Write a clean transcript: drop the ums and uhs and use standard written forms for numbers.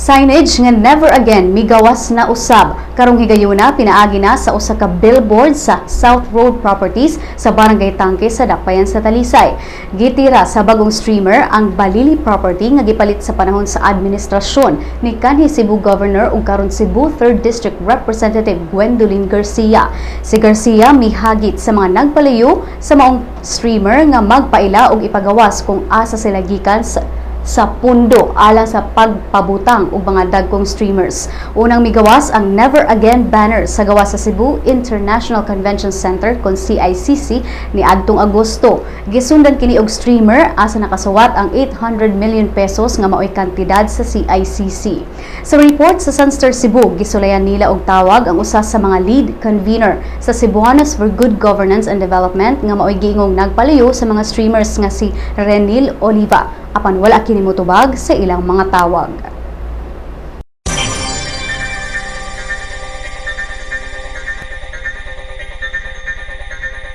Signage nga never again migawas na usab. Karong higayuna pinaagi na sa usa ka billboard sa South Road Properties sa Barangay Tangke sa Dakbayan sa Talisay. Gitira sa bagong streamer ang Balili property nga gipalit sa panahon sa administrasyon ni kanhi Cebu Governor ug karon Cebu 3rd District Representative Gwendolyn Garcia. Si Garcia mihagit sa mga nagpalayo sa maong streamer nga magpaila og ipagawas kung asa sila gikan sa pundo alang sa pagpabutang og mga dagkong streamers. Unang migawas ang Never Again banner sa gawas sa Cebu International Convention Center kon CICC ni adtong Agosto. Gisundan kini og streamer asa nakasuwat ang 800 million pesos nga maoy kantidad sa CICC. Sa report sa Sun.Star Cebu, gisulayan nila og tawag ang usa sa mga lead convener sa Cebuanos for Good Governance and Development nga maoy giingong nagpalayo sa mga streamers nga si Renil Oliva. Apan wala kini motubag sa ilang mga tawag.